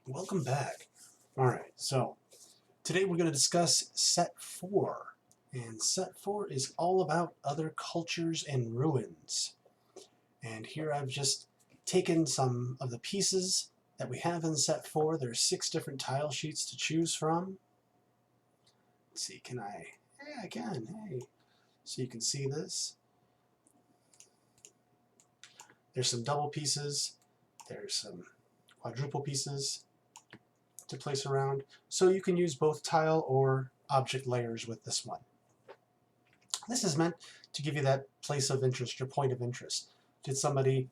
Welcome back. Alright, so today we're going to discuss Set 4. And Set 4 is all about other cultures and ruins. And here I've just taken some of the pieces that we have in Set 4. There's 6 different tile sheets to choose from. Let's see, can I? Yeah, I can. Hey. So you can see this. There's some double pieces. There's some quadruple pieces to place around, so you can use both tile or object layers with this one. This is meant to give you that place of interest, your point of interest. Did somebody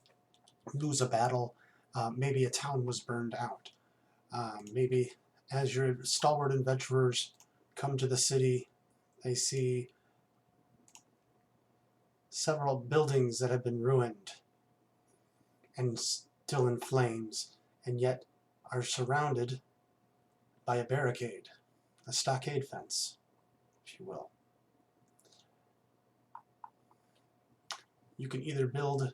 lose a battle? Maybe a town was burned out. Maybe as your stalwart adventurers come to the city, they see several buildings that have been ruined and still in flames, and yet are surrounded by a barricade, a stockade fence, if you will. You can either build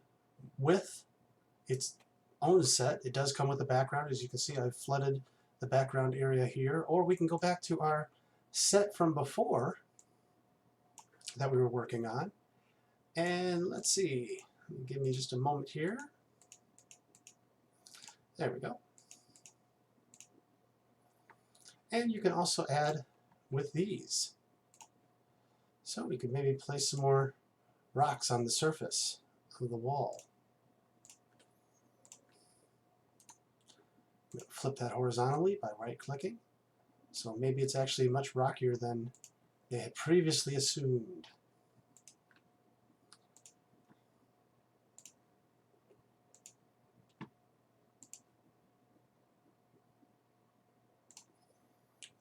with its own set. It does come with a background. As you can see, I've flooded the background area here. Or we can go back to our set from before that we were working on. And let's see. Give me just a moment here. There we go. And you can also add with these. So we could maybe place some more rocks on the surface of the wall. Flip that horizontally by right-clicking. So maybe it's actually much rockier than they had previously assumed.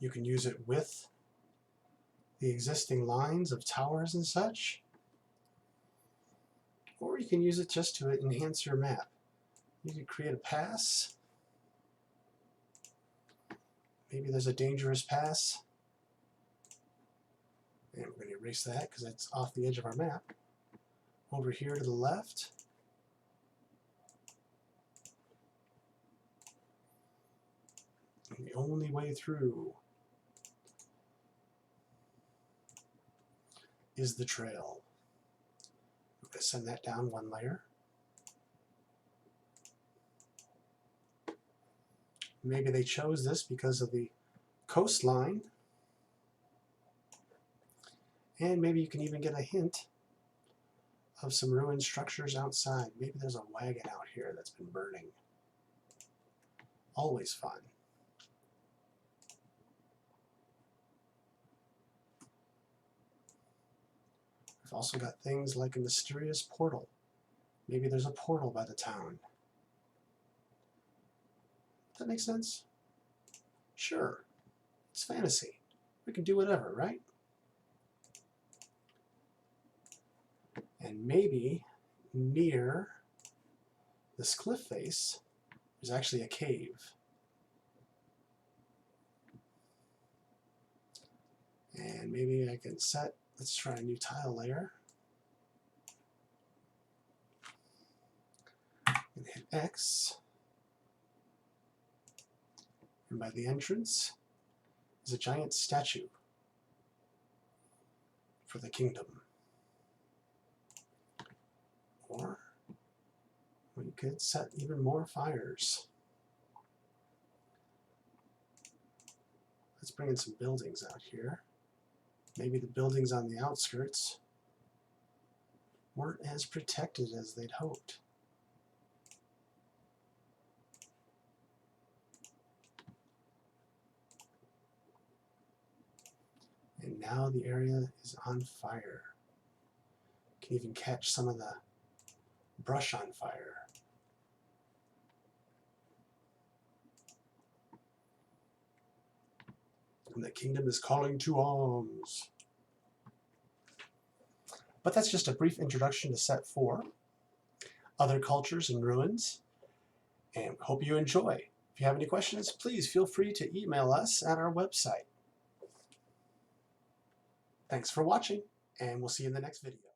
You can use it with the existing lines of towers and such, or you can use it just to enhance your map. You could create a pass. Maybe there's a dangerous pass, and we're going to erase that because that's off the edge of our map. Over here to the left, and the only way through is the trail. I'm going to send that down one layer. Maybe they chose this because of the coastline. And maybe you can even get a hint of some ruined structures outside. Maybe there's a wagon out here that's been burning. Always fun. We've also got things like a mysterious portal. Maybe there's a portal by the town. Does that make sense? Sure. It's fantasy. We can do whatever, right? And maybe near this cliff face, there's actually a cave. And maybe I can set, let's try a new tile layer. And hit X. And by the entrance is a giant statue for the kingdom. Or we could set even more fires. Let's bring in some buildings out here. Maybe the buildings on the outskirts weren't as protected as they'd hoped. And now the area is on fire. You can even catch some of the brush on fire. And the kingdom is calling to arms. But that's just a brief introduction to Set 4, other cultures and ruins, and hope you enjoy. If you have any questions, please feel free to email us at our website. Thanks for watching, and we'll see you in the next video.